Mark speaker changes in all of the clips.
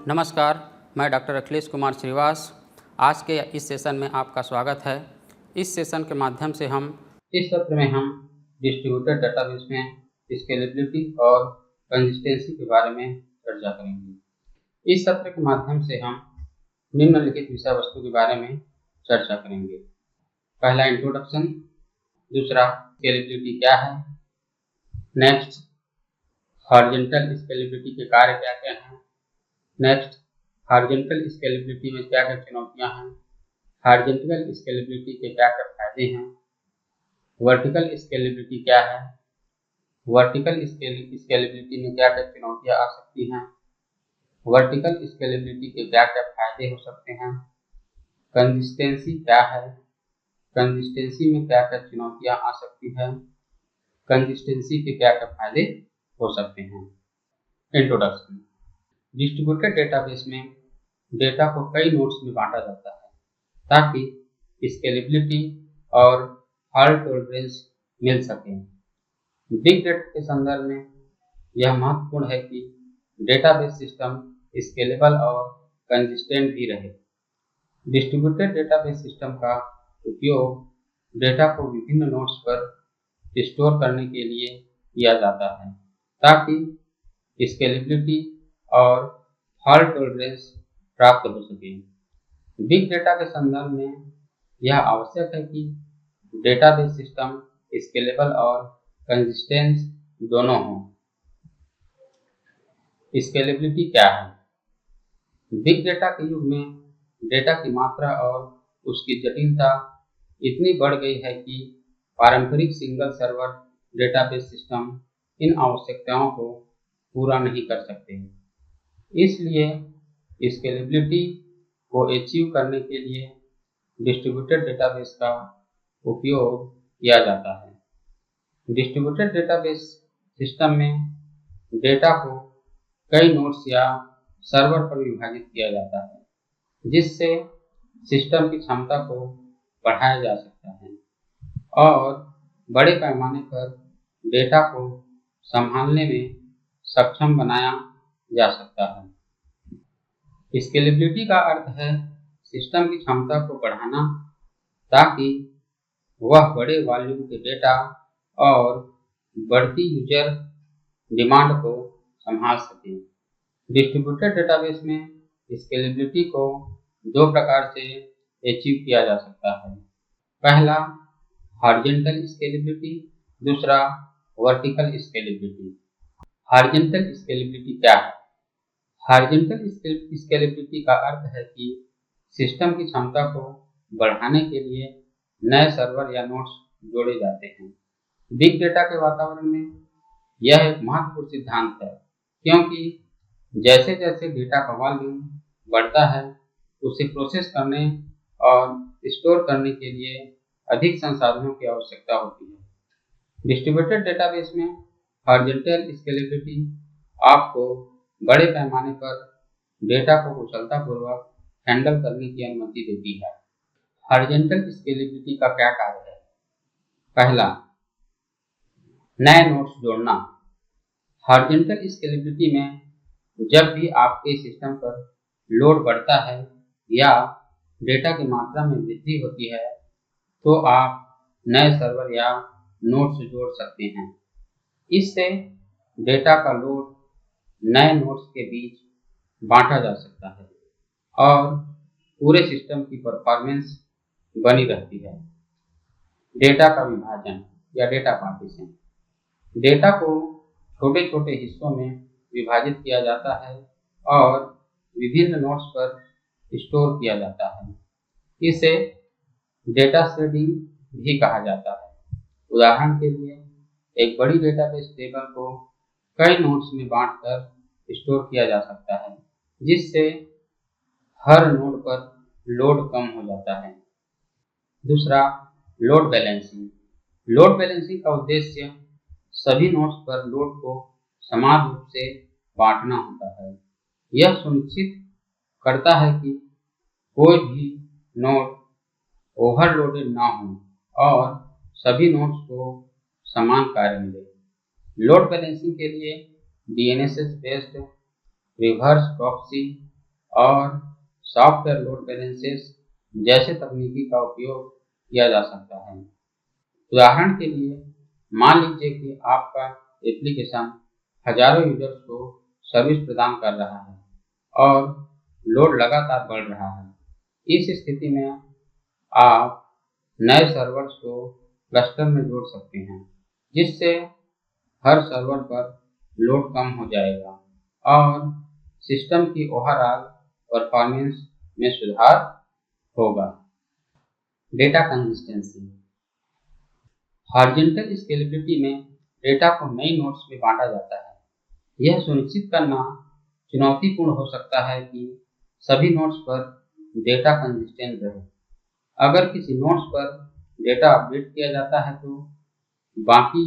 Speaker 1: नमस्कार, मैं डॉक्टर अखिलेश कुमार श्रीवास। आज के इस सेशन में आपका स्वागत है। इस सेशन के माध्यम से इस सत्र में हम डिस्ट्रीब्यूटेड डेटाबेस में स्केलेबिलिटी और कंसिस्टेंसी के बारे में चर्चा करेंगे। इस सत्र के माध्यम से हम निम्नलिखित विषय वस्तु के बारे में चर्चा करेंगे। पहला इंट्रोडक्शन, दूसरा स्केलेबिलिटी क्या है, नेक्स्ट हॉरिजॉन्टल स्केलेबिलिटी के कार्य क्या क्या हैं, नेक्स्ट हॉरिजॉन्टल स्केलेबिलिटी में क्या क्या चुनौतियां हैं, हॉरिजॉन्टल स्केलेबिलिटी के क्या क्या फायदे हैं, वर्टिकल स्केलेबिलिटी क्या है, वर्टिकल स्केलेबिलिटी में क्या क्या चुनौतियां आ सकती हैं, वर्टिकल स्केलेबिलिटी के क्या क्या फायदे हो सकते हैं, कंसिस्टेंसी क्या है, कंसिस्टेंसी में क्या क्या चुनौतियां आ सकती है, कंसिस्टेंसी के क्या क्या फायदे हो सकते हैं। इंट्रोडक्शन, डिस्ट्रीब्यूटेड डेटाबेस में डेटा को कई नोड्स में बांटा जाता है ताकि स्केलेबिलिटी और फॉल्ट टॉलरेंस मिल सके। बिग डेटा के संदर्भ में यह महत्वपूर्ण है कि डेटाबेस सिस्टम स्केलेबल और कंसिस्टेंट भी रहे। डिस्ट्रीब्यूटेड डेटाबेस सिस्टम का उपयोग डेटा को विभिन्न नोड्स पर स्टोर करने के लिए किया जाता है ताकि स्केलेबिलिटी और फॉल्ट टॉलरेंस प्राप्त हो सके। बिग डेटा के संदर्भ में यह आवश्यक है कि डेटाबेस सिस्टम स्केलेबल और कंसिस्टेंट दोनों हों। स्केलेबिलिटी क्या है? बिग डेटा के युग में डेटा की मात्रा और उसकी जटिलता इतनी बढ़ गई है कि पारंपरिक single server database system in आवश्यकताओं को पूरा नहीं कर सकते। इसलिए स्केलेबिलिटी को अचीव करने के लिए डिस्ट्रीब्यूटेड डेटाबेस का उपयोग किया जाता है। डिस्ट्रीब्यूटेड डेटाबेस सिस्टम में डेटा को कई नोड्स या सर्वर पर विभाजित किया जाता है जिससे सिस्टम की क्षमता को बढ़ाया जा सकता है और बड़े पैमाने पर डेटा को संभालने में सक्षम बनाया जा सकता है। स्केलेबिलिटी का अर्थ है सिस्टम की क्षमता को बढ़ाना ताकि वह बड़े वॉल्यूम के डेटा और बढ़ती यूजर डिमांड को संभाल सके। डिस्ट्रीब्यूटेड डेटाबेस में स्केलेबिलिटी को दो प्रकार से अचीव किया जा सकता है। पहला हॉरिजॉन्टल स्केलेबिलिटी, दूसरा वर्टिकल स्केलेबिलिटी। हॉरिजॉन्टल स्केलेबिलिटी क्या है? हॉरिजॉन्टल स्केलेबिलिटी का अर्थ है कि सिस्टम की क्षमता को बढ़ाने के लिए नए सर्वर या नोड्स जोड़े जाते हैं। बिग डेटा के वातावरण में यह एक महत्वपूर्ण सिद्धांत है क्योंकि जैसे जैसे डेटा का वॉल्यूम बढ़ता है उसे प्रोसेस करने और स्टोर करने के लिए अधिक संसाधनों की आवश्यकता होती है। डिस्ट्रीब्यूटेड डेटाबेस में हॉरिजॉन्टल स्केलेबिलिटी आपको बड़े पैमाने पर डेटा को कुशलतापूर्वक हैंडल करने की अनुमति देती है। हॉरिजॉन्टल स्केलेबिलिटी का क्या कार्य है? पहला, नए नोड्स जोड़ना। हॉरिजॉन्टल स्केलेबिलिटी में जब भी आपके सिस्टम पर लोड बढ़ता है या डेटा की मात्रा में वृद्धि होती है तो आप नए सर्वर या नोड्स जोड़ सकते हैं। इससे डेटा का लोड नए नोड्स के बीच बांटा जा सकता है और पूरे सिस्टम की परफॉर्मेंस बनी रहती है। डेटा का विभाजन या डेटा पार्टीशन। डेटा को छोटे छोटे हिस्सों में विभाजित किया जाता है और विभिन्न नोड्स पर स्टोर किया जाता है। इसे डेटा शेडिंग भी कहा जाता है। उदाहरण के लिए एक बड़ी डेटाबेस टेबल को कई नोड्स में बांटकर स्टोर किया जा सकता है जिससे हर नोड पर लोड कम हो जाता है। दूसरा, लोड बैलेंसिंग। लोड बैलेंसिंग का उद्देश्य सभी नोड्स पर लोड को समान रूप से बांटना होता है। यह सुनिश्चित करता है कि कोई भी नोड ओवरलोडेड ना हो और सभी नोड्स को समान कार्य मिले। लोड बैलेंसिंग के लिए DNS बेस्ड रिवर्स प्रॉक्सी और सॉफ्टवेयर लोड बैलेंसेस जैसे तकनीकी का उपयोग किया जा सकता है। उदाहरण के लिए मान लीजिए कि आपका एप्लीकेशन हजारों यूजर्स को सर्विस प्रदान कर रहा है और लोड लगातार बढ़ रहा है। इस स्थिति में आप नए सर्वर्स को क्लस्टर में जोड़ सकते हैं, जिससे हर सर्वर पर लोड कम हो जाएगा और सिस्टम की ओवरऑल परफॉर्मेंस में सुधार होगा। Data consistency. हॉरिजॉन्टल स्केलेबिलिटी में डेटा को नई नोड्स में बांटा जाता है। यह सुनिश्चित करना चुनौतीपूर्ण हो सकता है कि सभी नोड्स पर डेटा कंसिस्टेंट रहे। अगर किसी नोड्स पर डेटा अपडेट किया जाता है तो बाकी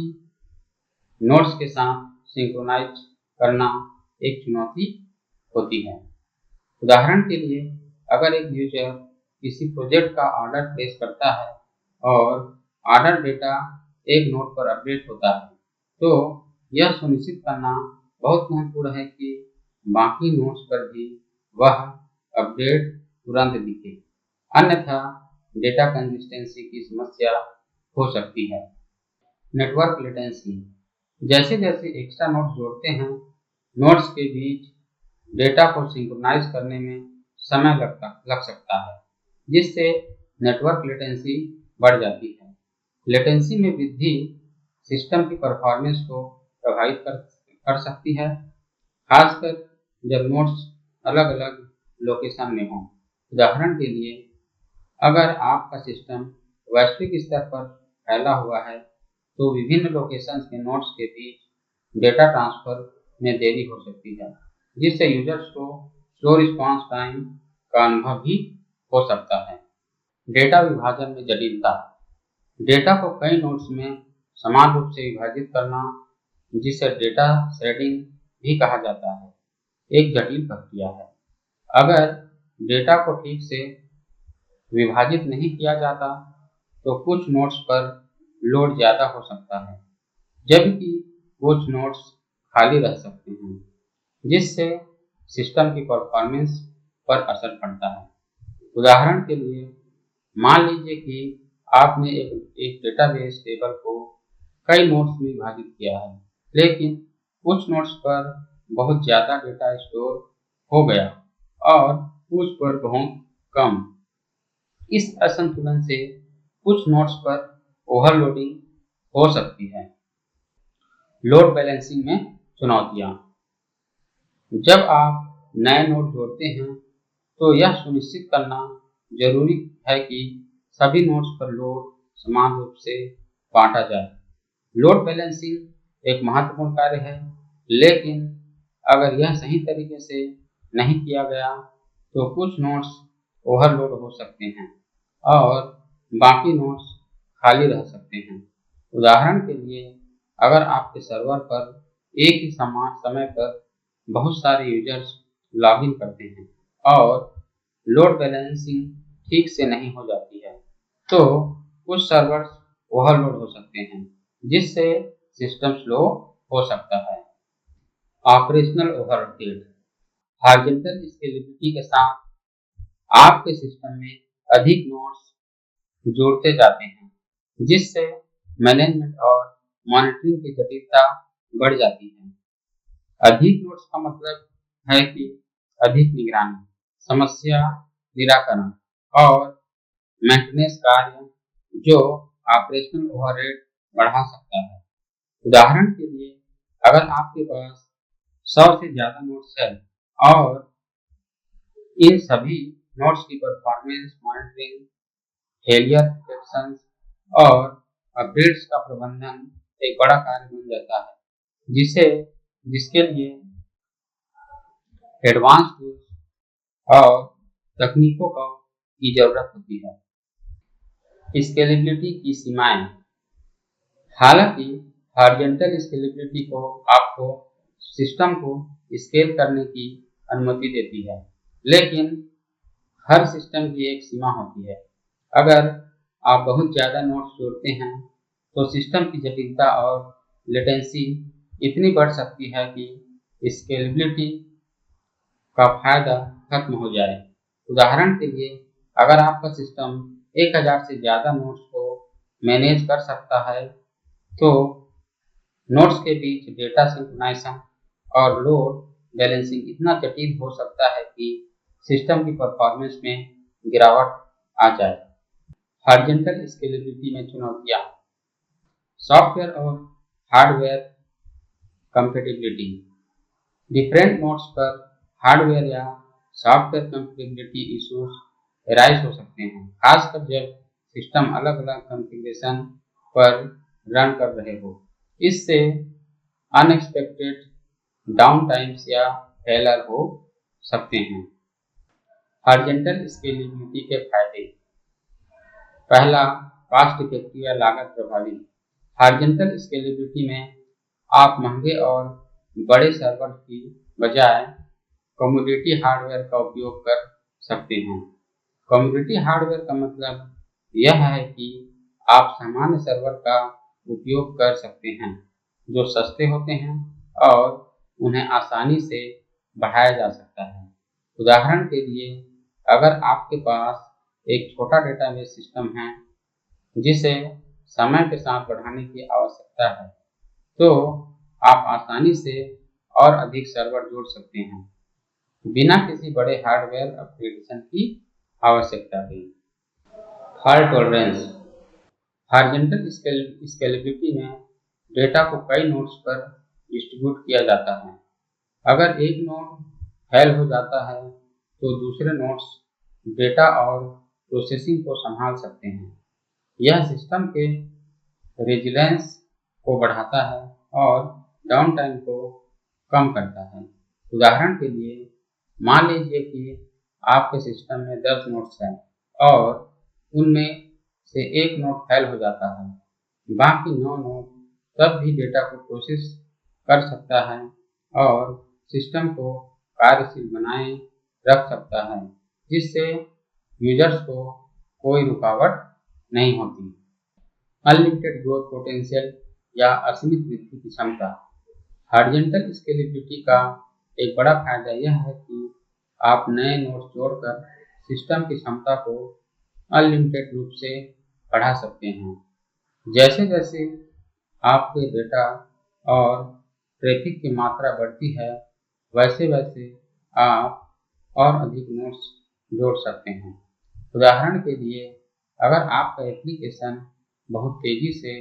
Speaker 1: नोड्स के साथ सिंक्रोनाइज करना एक चुनौती होती है। उदाहरण के लिए अगर एक यूजर किसी प्रोजेक्ट का ऑर्डर प्लेस करता है और ऑर्डर डेटा एक नोड पर अपडेट होता है, तो यह सुनिश्चित करना बहुत महत्वपूर्ण है कि बाकी नोड्स पर भी वह अपडेट तुरंत दिखे, अन्यथा डेटा कंसिस्टेंसी की समस्या हो सकती है। Network latency. जैसे जैसे एक्स्ट्रा नोड्स जोड़ते हैं, नोड्स के बीच डेटा को सिंक्रोनाइज करने में समय लग सकता है, जिससे नेटवर्क लेटेंसी बढ़ जाती है। लेटेंसी में वृद्धि सिस्टम की परफॉर्मेंस को प्रभावित कर सकती है, खासकर जब नोड्स अलग अलग लोकेशन में हों। उदाहरण के लिए अगर आपका सिस्टम वैश्विक स्तर पर फैला हुआ है तो विभिन्न लोकेशंस के नोड्स के बीच डेटा ट्रांसफर में देरी हो सकती है, जिससे यूजर्स को स्लो रिस्पांस टाइम का अनुभव भी हो सकता है। डेटा विभाजन में जटिलता। डेटा को कई नोड्स में समान रूप से विभाजित करना, जिसे डेटा शेडिंग भी कहा जाता है, एक जटिल प्रक्रिया है। अगर डेटा को ठीक से विभाजित नहीं किया जाता तो कुछ नोड्स पर लोड ज़्यादा हो सकता है, जबकि कुछ नोड्स खाली रह सकते हैं, जिससे सिस्टम की परफॉर्मेंस पर असर पड़ता है। उदाहरण के लिए मान लीजिए कि आपने एक डेटाबेस टेबल को कई नोड्स में विभाजित किया है, लेकिन कुछ नोड्स पर बहुत ज़्यादा डेटा स्टोर हो गया और कुछ पर बहुत कम। इस असंतुलन से कुछ नोड्स पर ओवरलोडिंग हो सकती है। लोड बैलेंसिंग में चुनौतियाँ। जब आप नए नोड जोड़ते हैं तो यह सुनिश्चित करना जरूरी है कि सभी नोड्स पर लोड समान रूप से बांटा जाए। लोड बैलेंसिंग एक महत्वपूर्ण कार्य है, लेकिन अगर यह सही तरीके से नहीं किया गया तो कुछ नोड्स ओवरलोड हो सकते हैं और बाकी नोड्स खाली रह सकते हैं। उदाहरण के लिए अगर आपके सर्वर पर एक ही समान समय पर बहुत सारे यूजर्स लॉगिन करते हैं और लोड बैलेंसिंग ठीक से नहीं हो जाती है, तो कुछ सर्वर्स ओवरलोड हो सकते हैं, जिससे सिस्टम स्लो हो सकता है। Operational overhead. हॉरिजॉन्टल स्केलेबिलिटी के साथ आपके सिस्टम में अधिक नोड्स जोड़ते जाते हैं, जिससे मैनेजमेंट और मॉनिटरिंग की जटिलता बढ़ जाती है। अधिक नोड्स का मतलब है कि अधिक निगरानी, समस्या निराकरण और मेंटेनेंस कार्य, जो ऑपरेशनल ओवरहेड बढ़ा सकता है। उदाहरण के लिए अगर आपके पास 100 से ज़्यादा नोड्स है और इन सभी नोड्स की परफॉर्मेंस मॉनिटरिंग, फेलियर डिटेक्शन और अपडेट्स का प्रबंधन एक बड़ा कार्य बन जाता है, जिसके लिए एडवांस टूल्स और तकनीकों की जरूरत होती है। स्केलेबिलिटी की सीमाएं। हालांकि हॉरिजॉन्टल स्केलेबिलिटी को आपको सिस्टम को स्केल करने की अनुमति देती है, लेकिन हर सिस्टम की एक सीमा होती है। अगर आप बहुत ज़्यादा नोड्स जोड़ते हैं तो सिस्टम की जटिलता और लेटेंसी इतनी बढ़ सकती है कि स्केलेबिलिटी का फायदा खत्म हो जाए। उदाहरण के लिए, अगर आपका सिस्टम 1000 से ज़्यादा नोड्स को मैनेज कर सकता है, तो नोड्स के बीच डेटा सिंक्रोनाइजेशन और लोड बैलेंसिंग इतना जटिल हो सकता है कि सिस्टम की परफॉर्मेंस में गिरावट आ जाए। हॉरिजॉन्टल स्केलेबिलिटी में चुनौतियाँ: सॉफ्टवेयर और हार्डवेयर कंपैटिबिलिटी। डिफरेंट नोड्स पर हार्डवेयर या सॉफ्टवेयर कंपैटिबिलिटी इश्यूज राइज हो सकते हैं, खासकर जब सिस्टम अलग अलग कॉन्फ़िगरेशन पर रन कर रहे हो। इससे अनएक्सपेक्टेड डाउन टाइम्स या फेलर हो सकते हैं। हॉरिजॉन्टल स्केलेबिलिटी के फायदे: पहला, कॉस्ट इफेक्टिव या लागत प्रभावी। हॉरिजॉन्टल स्केलेबिलिटी में आप महंगे और बड़े सर्वर की बजाय कमोडिटी हार्डवेयर का उपयोग कर सकते हैं। कमोडिटी हार्डवेयर का मतलब यह है कि आप सामान्य सर्वर का उपयोग कर सकते हैं जो सस्ते होते हैं और उन्हें आसानी से बढ़ाया जा सकता है। उदाहरण के लिए, अगर आपके पास एक छोटा डेटाबेस सिस्टम है जिसे समय के साथ बढ़ाने की आवश्यकता है, तो आप आसानी से और अधिक सर्वर जोड़ सकते हैं बिना किसी बड़े हार्डवेयर अपग्रेडेशन की आवश्यकता के। फॉल्ट टॉलरेंस: हॉरिजॉन्टल स्केलेबिलिटी में डेटा को कई नोड्स पर डिस्ट्रीब्यूट किया जाता है। अगर एक नोड फेल हो जाता है, तो दूसरे नोड्स डेटा और प्रोसेसिंग को संभाल सकते हैं। यह सिस्टम के रेजिलेंस को बढ़ाता है और डाउन टाइम को कम करता है। उदाहरण के लिए, मान लीजिए कि आपके सिस्टम में 10 नोड्स हैं और उनमें से एक नोड फेल हो जाता है। बाकी 9 नोड तब भी डेटा को प्रोसेस कर सकता है और सिस्टम को कार्यशील बनाए रख सकता है, जिससे यूजर्स को कोई रुकावट नहीं होती। अनलिमिटेड ग्रोथ पोटेंशियल या असीमित वृद्धि की क्षमता। हॉरिजॉन्टल स्केलेबिलिटी का एक बड़ा फायदा यह है कि आप नए नोड्स जोड़कर सिस्टम की क्षमता को अनलिमिटेड रूप से बढ़ा सकते हैं। जैसे जैसे आपके डेटा और ट्रैफिक की मात्रा बढ़ती है, वैसे वैसे आप और अधिक नोड्स जोड़ सकते हैं। उदाहरण के लिए, अगर आपका एप्लीकेशन बहुत तेजी से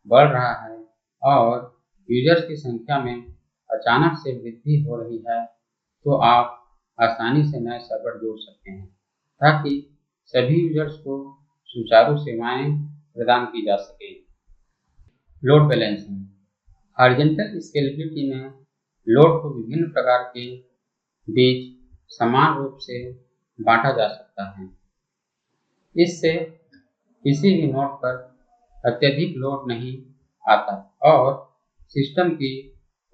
Speaker 1: बढ़ रहा है और यूजर्स की संख्या में अचानक से वृद्धि हो रही है, तो आप आसानी से नए सर्वर जोड़ सकते हैं ताकि सभी यूजर्स को सुचारू सेवाएं प्रदान की जा सके। लोड बैलेंसिंग: हॉरिजॉन्टल स्केलेबिलिटी में लोड को विभिन्न प्रकार के बीच समान रूप से बांटा जा सकता है। इससे किसी भी नोड पर अत्यधिक लोड नहीं आता और सिस्टम की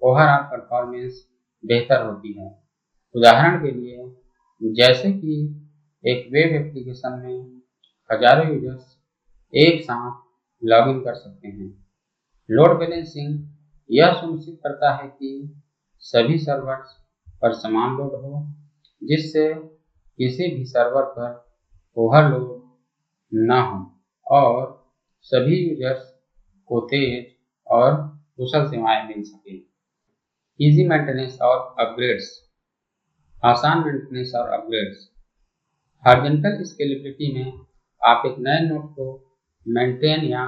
Speaker 1: ओवरऑल परफॉर्मेंस बेहतर होती है। उदाहरण के लिए, जैसे कि एक वेब एप्लीकेशन में हजारों यूजर्स एक साथ लॉगिन कर सकते हैं। लोड बैलेंसिंग यह सुनिश्चित करता है कि सभी सर्वर्स पर समान लोड हो, जिससे किसी भी सर्वर पर ओवरलोड न हो और सभी यूजर्स को तेज और कुशल सेवाएं मिल सके। इजी मेंटेनेंस और अपग्रेड्स: आसान मेंटेनेंस और अपग्रेड्स। हॉरिजॉन्टल स्केलेबिलिटी में आप एक नए नोड को मेंटेन या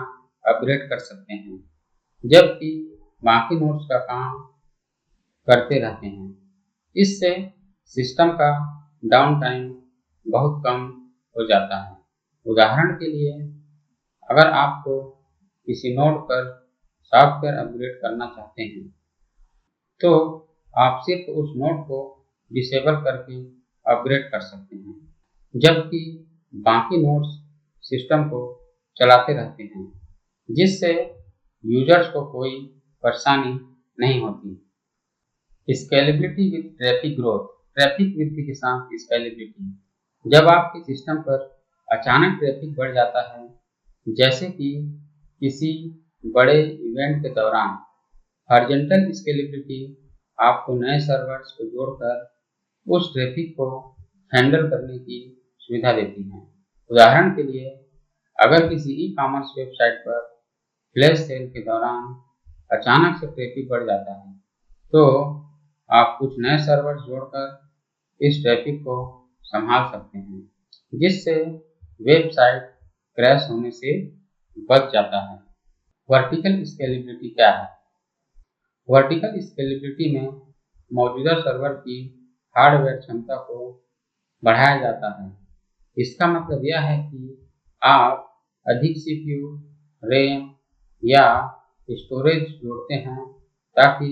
Speaker 1: अपग्रेड कर सकते हैं, जबकि बाकी नोड्स का काम करते रहते हैं। इससे सिस्टम का डाउन टाइम बहुत कम हो जाता है। उदाहरण के लिए, अगर आपको किसी नोड पर सॉफ्टवेयर अपग्रेड करना चाहते हैं, तो आप सिर्फ उस नोड को डिसेबल करके अपग्रेड कर सकते हैं, जबकि बाकी नोड्स सिस्टम को चलाते रहते हैं, जिससे यूजर्स को कोई परेशानी नहीं होती। Scalability with traffic growth: traffic वृद्धि के साथ स्केलेबिलिटी। जब आपके सिस्टम पर अचानक ट्रैफिक बढ़ जाता है, जैसे कि किसी बड़े इवेंट के दौरान, हॉरिजॉन्टल स्केलेबिलिटी आपको नए सर्वर्स को जोड़कर उस ट्रैफिक को हैंडल करने की सुविधा देती हैं। उदाहरण के लिए, अगर किसी ई कॉमर्स वेबसाइट पर फ्लैश सेल के दौरान अचानक से ट्रैफिक बढ़ जाता है, तो आप कुछ नए सर्वर जोड़कर इस ट्रैफिक को संभाल सकते हैं, जिससे वेबसाइट क्रैश होने से बच जाता है। वर्टिकल स्केलेबिलिटी क्या है? वर्टिकल स्केलेबिलिटी में मौजूदा सर्वर की हार्डवेयर क्षमता को बढ़ाया जाता है। इसका मतलब यह है कि आप अधिक सीपीयू, रैम या स्टोरेज जोड़ते हैं ताकि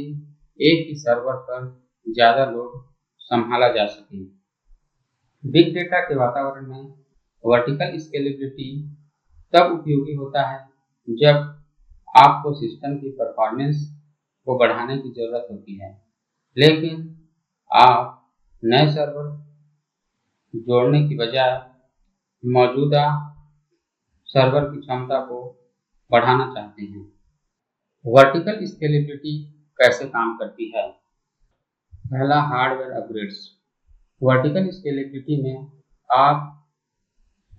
Speaker 1: एक ही सर्वर पर ज़्यादा लोड संभाला जा सके। बिग डेटा के वातावरण में वर्टिकल स्केलेबिलिटी तब उपयोगी होता है जब आपको सिस्टम की परफॉर्मेंस को बढ़ाने की ज़रूरत होती है, लेकिन आप नए सर्वर जोड़ने की बजाय मौजूदा सर्वर की क्षमता को बढ़ाना चाहते हैं। वर्टिकल स्केलेबिलिटी कैसे काम करती है? पहला, हार्डवेयर अपग्रेड्स। वर्टिकल स्केलेबिलिटी में आप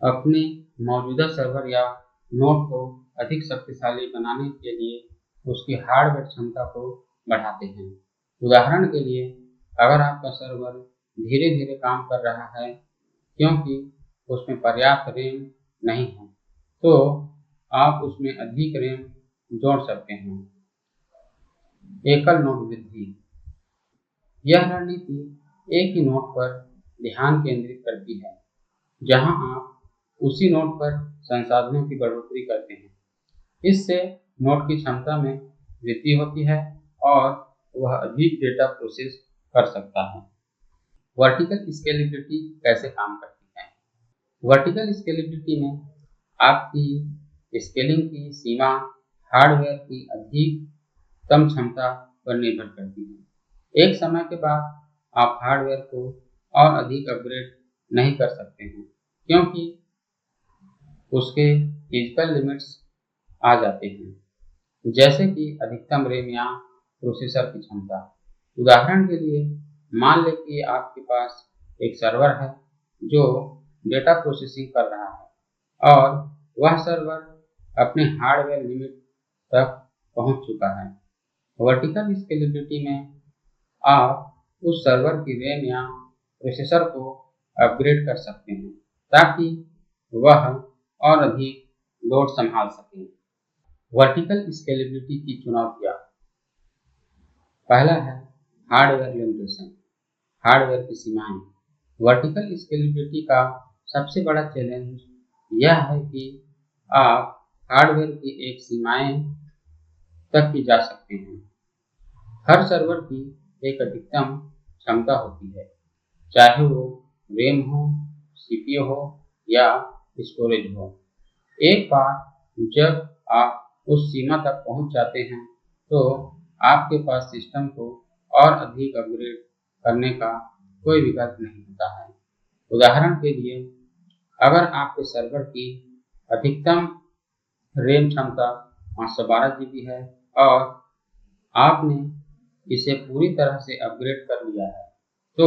Speaker 1: अपने मौजूदा सर्वर या नोड को अधिक शक्तिशाली बनाने के लिए उसकी हार्डवेयर क्षमता को बढ़ाते हैं। उदाहरण के लिए, अगर आपका सर्वर धीरे धीरे काम कर रहा है क्योंकि उसमें पर्याप्त रैम नहीं है, तो आप उसमें अधिक रैम जोड़ सकते हैं। एकल नोड वृद्धि। यह रणनीति एक ही नोड पर ध्यान केंद्रित करती है, जहां आप उसी नोड पर संसाधनों की बढ़ोतरी करते हैं। इससे नोड की क्षमता में वृद्धि होती है और वह अधिक डेटा प्रोसेस कर सकता है। वर्टिकल स्केलेबिलिटी कैसे काम करती है? वर्टिकल स्केलेबिलिटी में आपकी स्केलिंग की सीमा हार्डवेयर की अधिकतम क्षमता पर निर्भर करती है। एक समय के बाद आप हार्डवेयर को और अधिक अपग्रेड नहीं कर सकते हैं क्योंकि उसके फिजिकल लिमिट्स आ जाते हैं, जैसे कि अधिकतम रैम या प्रोसेसर की क्षमता। उदाहरण के लिए, मान लें कि आपके पास एक सर्वर है जो डेटा प्रोसेसिंग कर रहा है और वह सर्वर अपने हार्डवेयर लिमिट तक पहुंच चुका है। वर्टिकल स्केलेबिलिटी में आप उस सर्वर की रैम या प्रोसेसर को अपग्रेड कर सकते हैं ताकि वह और अधिक लोड संभाल सके। वर्टिकल स्केलेबिलिटी की चुनौतियाँ। पहला है हार्डवेयर लिमिटेशन, हार्डवेयर की सीमाएं। वर्टिकल स्केलेबिलिटी का सबसे बड़ा चैलेंज यह है कि आप हार्डवेयर की एक सीमाएं तक ही जा सकते हैं। हर सर्वर की एक अधिकतम क्षमता होती है, चाहे वो रैम हो, सीपीयू हो या स्टोरेज हो। एक बार जब आप उस सीमा तक पहुंच जाते हैं, तो आपके पास सिस्टम को और अधिक अपग्रेड करने का कोई विकल्प नहीं होता है। उदाहरण के लिए, अगर आपके सर्वर की अधिकतम रैम क्षमता 512 GB है और आपने इसे पूरी तरह से अपग्रेड कर लिया है, तो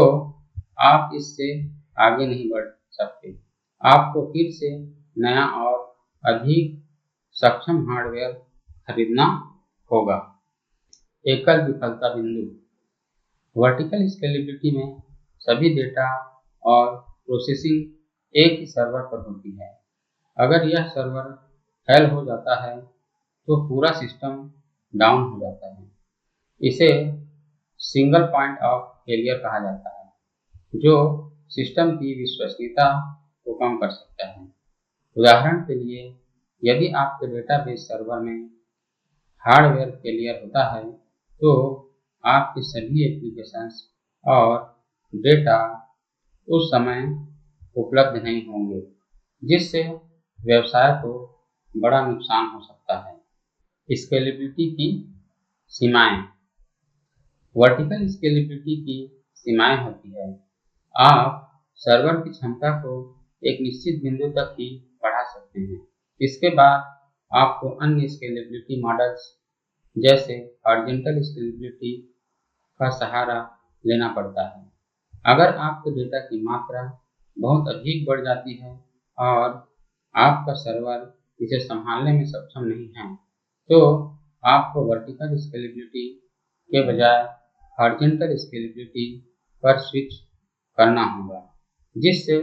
Speaker 1: आप इससे आगे नहीं बढ़ सकते। आपको फिर से नया और अधिक सक्षम हार्डवेयर खरीदना होगा। एकल विफलता बिंदु। वर्टिकल स्केलेबिलिटी में सभी डेटा और प्रोसेसिंग एक ही सर्वर पर होती है। अगर यह सर्वर फेल हो जाता है तो पूरा सिस्टम डाउन हो जाता है। इसे सिंगल पॉइंट ऑफ फेलियर कहा जाता है, जो सिस्टम की विश्वसनीयता को कम कर सकता है। उदाहरण के लिए, यदि आपके डेटाबेस सर्वर में हार्डवेयर फेलियर होता है, तो आपके सभी एप्लीकेशंस और डेटा उस समय उपलब्ध नहीं होंगे, जिससे व्यवसाय को बड़ा नुकसान हो सकता है। स्केलेबिलिटी की सीमाएं। वर्टिकल स्केलेबिलिटी की सीमाएं होती है। आप सर्वर की क्षमता को एक निश्चित बिंदु तक ही बढ़ा सकते हैं। इसके बाद आपको अन्य स्केलेबिलिटी मॉडल्स जैसे हॉरिजॉन्टल स्केलेबिलिटी का सहारा लेना पड़ता है। अगर आपके डेटा की मात्रा बहुत अधिक बढ़ जाती है और आपका सर्वर इसे संभालने में सक्षम नहीं है, तो आपको वर्टिकल स्केलेबिलिटी के बजाय हॉरिजॉन्टल स्केलेबिलिटी पर स्विच करना होगा, जिससे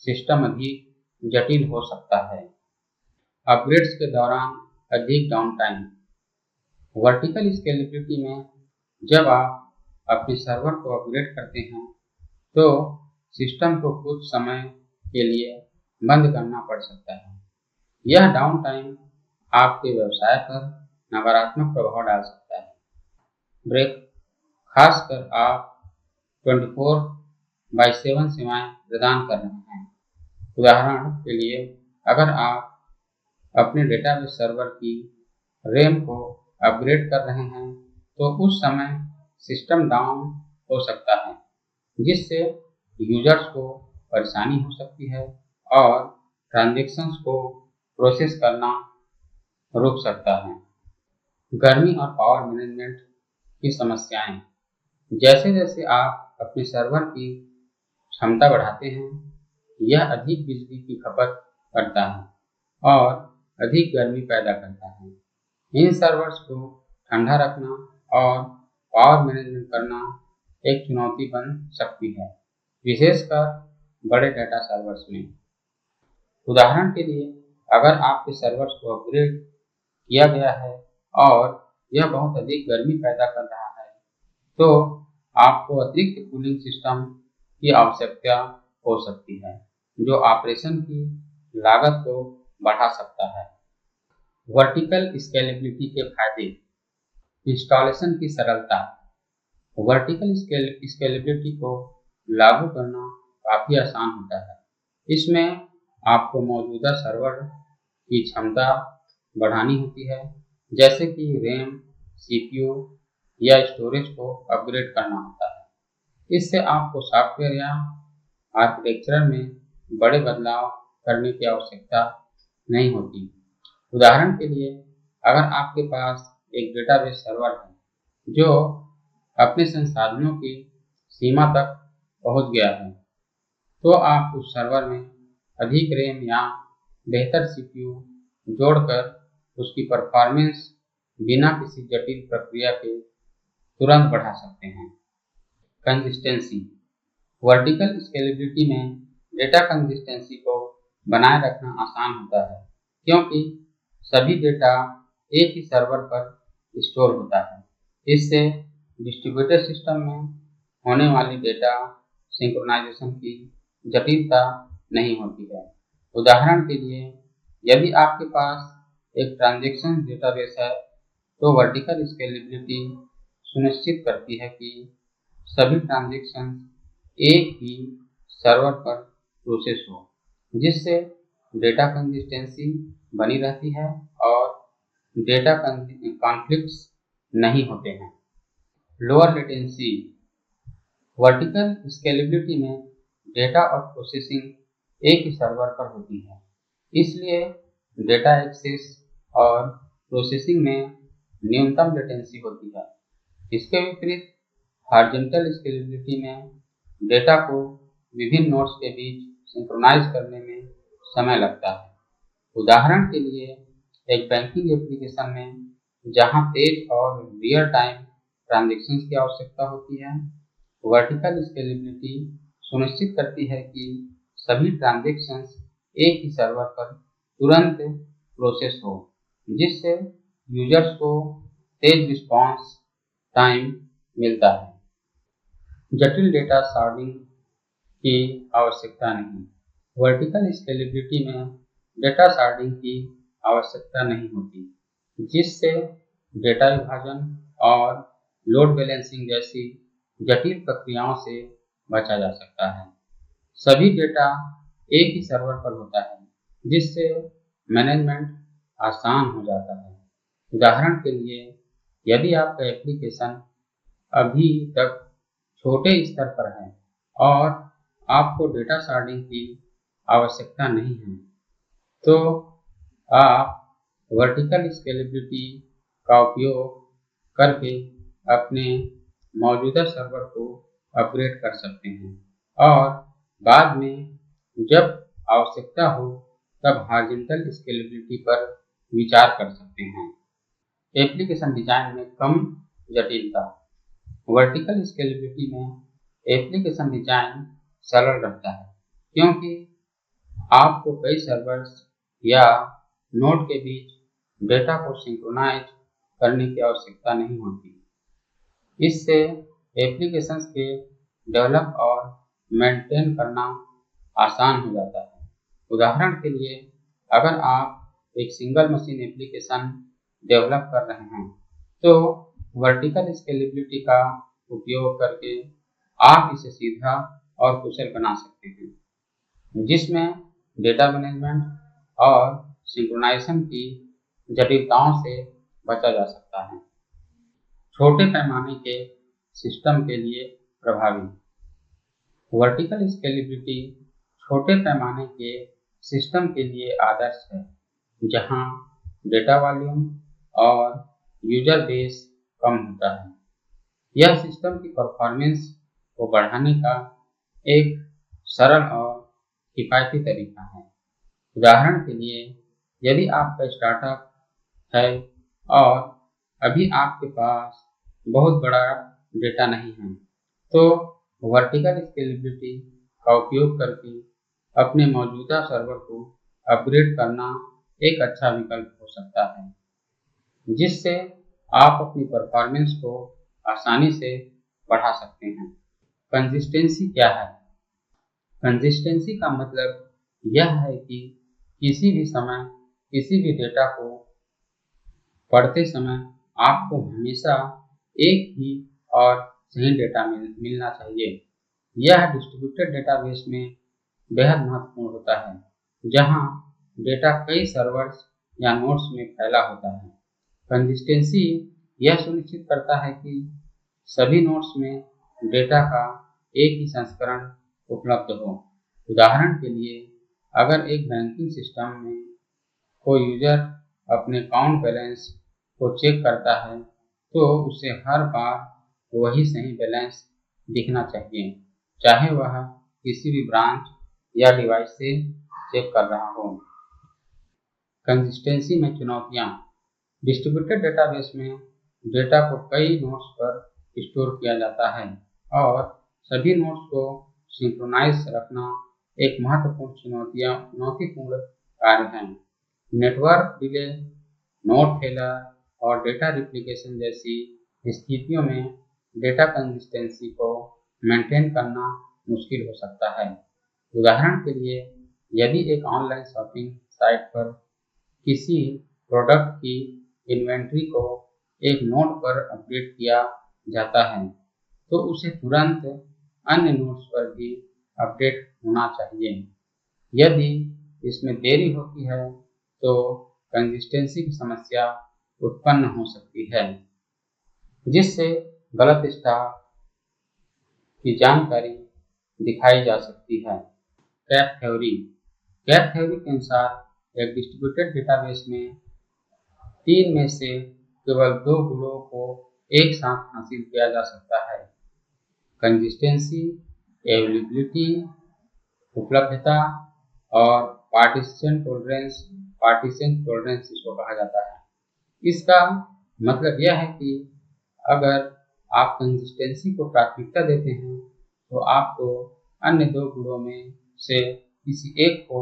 Speaker 1: सिस्टम अधिक जटिल हो सकता है। अपग्रेड्स के दौरान अधिक डाउनटाइम। वर्टिकल स्केलेबिलिटी में जब आप अपने सर्वर को अपग्रेड करते हैं, तो सिस्टम को कुछ समय के लिए बंद करना पड़ सकता है। यह डाउनटाइम आपके व्यवसाय पर नकारात्मक प्रभाव डाल सकता है। ब्रेक, खासकर आप 24/7 सेवाएं प्रदान कर रहे हैं। उदाहरण के लिए, अगर आप अपने डेटाबेस सर्वर की रैम को अपग्रेड कर रहे हैं, तो उस समय सिस्टम डाउन हो सकता है, जिससे यूजर्स को परेशानी हो सकती है और ट्रांजैक्शंस को प्रोसेस करना रुक सकता है। गर्मी और पावर मैनेजमेंट की समस्याएं। जैसे जैसे आप अपने सर्वर की क्षमता बढ़ाते हैं, यह अधिक बिजली की खपत करता है और अधिक गर्मी पैदा करता है। इन सर्वर्स को ठंडा रखना और पावर मैनेजमेंट करना एक चुनौती बन सकती है, विशेषकर बड़े डेटा सर्वर्स में। उदाहरण के लिए, अगर आपके सर्वर्स को अपग्रेड किया गया है और यह बहुत अधिक गर्मी पैदा कर रहा है, तो आपको अतिरिक्त कूलिंग सिस्टम की आवश्यकता हो सकती है, जो ऑपरेशन की लागत को बढ़ा सकता है। वर्टिकल स्केलेबिलिटी के फायदे। इंस्टॉलेशन की सरलता। वर्टिकल स्केलेबिलिटी को लागू करना काफ़ी आसान होता है। इसमें आपको मौजूदा सर्वर की क्षमता बढ़ानी होती है, जैसे कि रैम, सीपीयू या स्टोरेज को अपग्रेड करना होता है। इससे आपको सॉफ्टवेयर या आर्किटेक्चर में बड़े बदलाव करने की आवश्यकता नहीं होती। उदाहरण के लिए, अगर आपके पास एक डेटाबेस सर्वर है जो अपने संसाधनों की सीमा तक पहुंच गया है, तो आप उस सर्वर में अधिक रैम या बेहतर सीपीयू जोड़कर उसकी परफॉर्मेंस बिना किसी जटिल प्रक्रिया के तुरंत बढ़ा सकते हैं। कंसिस्टेंसी। वर्टिकल स्केलेबिलिटी में डेटा कंसिस्टेंसी को बनाए रखना आसान होता है, क्योंकि सभी डेटा एक ही सर्वर पर स्टोर होता है। इससे डिस्ट्रीब्यूटेड सिस्टम में होने वाली डेटा सिंक्रोनाइजेशन की जटिलता नहीं होती है। उदाहरण के लिए, यदि आपके पास एक ट्रांजैक्शन डेटाबेस है, तो वर्टिकल स्केलेबिलिटी सुनिश्चित करती है कि सभी ट्रांजैक्शन एक ही सर्वर पर प्रोसेस हो, जिससे डेटा कंसिस्टेंसी बनी रहती है और डेटा कॉन्फ्लिक्ट्स नहीं होते हैं। Lower latency. वर्टिकल स्केलेबिलिटी में डेटा और प्रोसेसिंग एक ही सर्वर पर होती है, इसलिए डेटा एक्सेस और प्रोसेसिंग में न्यूनतम लेटेंसी होती है। इसके विपरीत हॉरिजॉन्टल स्केलेबिलिटी में डेटा को विभिन्न नोड्स के बीच सिंक्रोनाइज करने में समय लगता है। उदाहरण के लिए, एक बैंकिंग एप्लीकेशन में जहां तेज और रियल टाइम ट्रांजैक्शंस की आवश्यकता होती है, वर्टिकल स्केलेबिलिटी सुनिश्चित करती है कि सभी ट्रांजैक्शंस एक ही सर्वर पर तुरंत प्रोसेस हो, जिससे यूजर्स को तेज रिस्पांस टाइम मिलता है। जटिल डेटा सॉर्टिंग की आवश्यकता नहीं। वर्टिकल स्केलेबिलिटी में डेटा सॉर्टिंग की आवश्यकता नहीं होती, जिससे डेटा विभाजन और लोड बैलेंसिंग जैसी जटिल प्रक्रियाओं से बचा जा सकता है। सभी डेटा एक ही सर्वर पर होता है, जिससे मैनेजमेंट आसान हो जाता है। उदाहरण के लिए, यदि आपका एप्लीकेशन अभी तक छोटे स्तर पर है और आपको डेटा सॉर्टिंग की आवश्यकता नहीं है, तो आप वर्टिकल स्केलेबिलिटी का उपयोग करके अपने मौजूदा सर्वर को अपग्रेड कर सकते हैं और बाद में जब आवश्यकता हो तब हॉरिजॉन्टल स्केलेबिलिटी पर विचार कर सकते हैं। एप्लीकेशन डिजाइन में कम जटिलता। वर्टिकल स्केलेबिलिटी में एप्लीकेशन डिजाइन सरल रहता है क्योंकि आपको कई सर्वर्स या नोड के बीच डेटा को सिंक्रोनाइज करने की आवश्यकता नहीं होती। इससे एप्लीकेशंस के डेवलप और मेंटेन करना आसान हो जाता है। उदाहरण के लिए, अगर आप एक सिंगल मशीन एप्लीकेशन डेवलप कर रहे हैं तो वर्टिकल स्केलेबिलिटी का उपयोग करके आप इसे सीधा और कुशल बना सकते हैं, जिसमें डेटा मैनेजमेंट और सिंक्रोनाइजेशन की जटिलताओं से बचा जा सकता है। छोटे पैमाने के सिस्टम के लिए प्रभावी। वर्टिकल स्केलेबिलिटी छोटे पैमाने के सिस्टम के लिए आदर्श है, जहां डेटा वॉल्यूम और यूजर बेस कम होता है। यह सिस्टम की परफॉर्मेंस को बढ़ाने का एक सरल और किफायती तरीका है। उदाहरण के लिए, यदि आपका स्टार्टअप है और अभी आपके पास बहुत बड़ा डेटा नहीं है, तो वर्टिकल स्केलेबिलिटी का उपयोग करके अपने मौजूदा सर्वर को अपग्रेड करना एक अच्छा विकल्प हो सकता है, जिससे आप अपनी परफॉर्मेंस को आसानी से बढ़ा सकते हैं। कंसिस्टेंसी क्या है? कंसिस्टेंसी का मतलब यह है कि किसी भी समय किसी भी डेटा को पढ़ते समय आपको हमेशा एक ही और सही डेटा मिलना चाहिए। यह डिस्ट्रीब्यूटेड डेटाबेस में बेहद महत्वपूर्ण होता है, जहां डेटा कई सर्वर्स या नोड्स में फैला होता है। कंसिस्टेंसी यह सुनिश्चित करता है कि सभी नोड्स में डेटा का एक ही संस्करण उपलब्ध हो। उदाहरण के लिए, अगर एक बैंकिंग सिस्टम में कोई यूजर अपने अकाउंट बैलेंस को चेक करता है, तो उसे हर बार वही सही बैलेंस दिखना चाहिए, चाहे वह किसी भी ब्रांच या डिवाइस से चेक कर रहा हो। कंसिस्टेंसी में चुनौतियाँ। डिस्ट्रीब्यूटेड डेटाबेस में डेटा को कई नोड्स पर स्टोर किया जाता है और सभी नोड्स को सिंक्रोनाइज रखना एक चुनौतीपूर्ण कार्य है। नेटवर्क डिले, नोड फेलर और डेटा रिप्लिकेशन जैसी स्थितियों में डेटा कंसिस्टेंसी को मेंटेन करना मुश्किल हो सकता है। उदाहरण के लिए, यदि एक ऑनलाइन शॉपिंग साइट पर किसी प्रोडक्ट की इन्वेंट्री को एक नोड पर अपडेट किया जाता है, तो उसे तुरंत अन्य नोड्स पर भी अपडेट होना चाहिए। यदि इसमें देरी होती है तो कंसिस्टेंसी की समस्या उत्पन्न हो सकती है, जिससे गलत स्टॉक की जानकारी दिखाई जा सकती है। Gap theory. गैप थ्योरी के अनुसार एक डिस्ट्रीब्यूटेड डेटाबेस में 3 में से केवल 2 गुणों को एक साथ हासिल किया जा सकता है। कंसिस्टेंसी, अवेलेबिलिटी, उपलब्धता और पार्टीशन टॉलरेंस इसको कहा जाता है। इसका मतलब यह है कि अगर आप कंसिस्टेंसी को प्राथमिकता देते हैं तो आपको अन्य 2 गुणों में से किसी एक को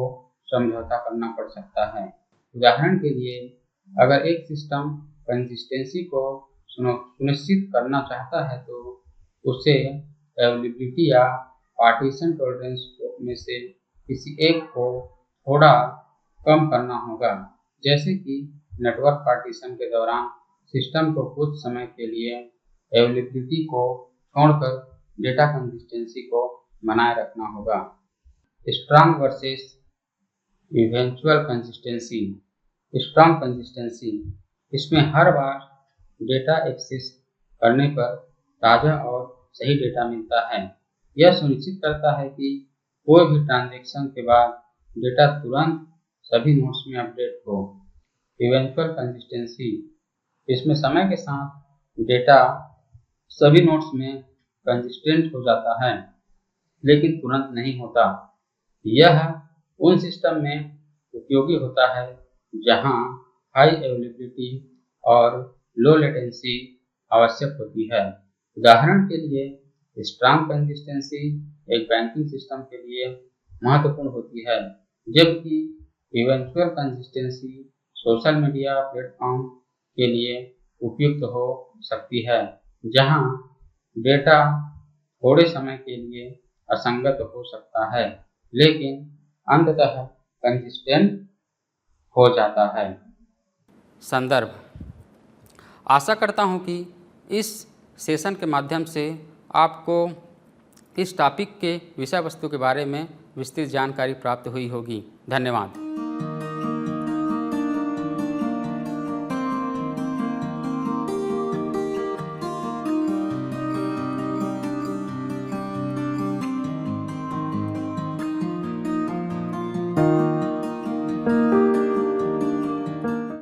Speaker 1: समझौता करना पड़ सकता है। उदाहरण के लिए, अगर एक सिस्टम कंसिस्टेंसी को सुनिश्चित करना चाहता है तो उसे अवेलेबिलिटी या पार्टीशन टॉलरेंस में से किसी एक को थोड़ा कम करना होगा, जैसे कि नेटवर्क पार्टीशन के दौरान सिस्टम को कुछ समय के लिए अवेलेबिलिटी को छोड़कर डेटा कंसिस्टेंसी को बनाए रखना होगा। Strong versus eventual consistency. Strong consistency, इसमें हर बार डेटा एक्सेस करने पर ताज़ा और सही डेटा मिलता है। यह सुनिश्चित करता है कि कोई भी ट्रांजैक्शन के बाद डेटा तुरंत सभी नोड्स में अपडेट हो। इवेंचुअल कंसिस्टेंसी, इसमें समय के साथ डेटा सभी नोड्स में कंसिस्टेंट हो जाता है, लेकिन तुरंत नहीं होता। यह उन सिस्टम में उपयोगी होता है जहां हाई अवेलेबिलिटी और लो लेटेंसी आवश्यक होती है। उदाहरण के लिए स्ट्रांग कंसिस्टेंसी एक बैंकिंग सिस्टम के लिए महत्वपूर्ण होती है, जबकि eventual consistency social media platform के लिए उपयुक्त हो सकती है, जहां डेटा थोड़े समय के लिए असंगत हो सकता है, लेकिन अंततः कंसिस्टेंट हो जाता है।
Speaker 2: संदर्भ। आशा करता हूँ कि इस सेशन के माध्यम से आपको इस टॉपिक के विषय वस्तु के बारे में विस्तृत जानकारी प्राप्त हुई होगी। धन्यवाद।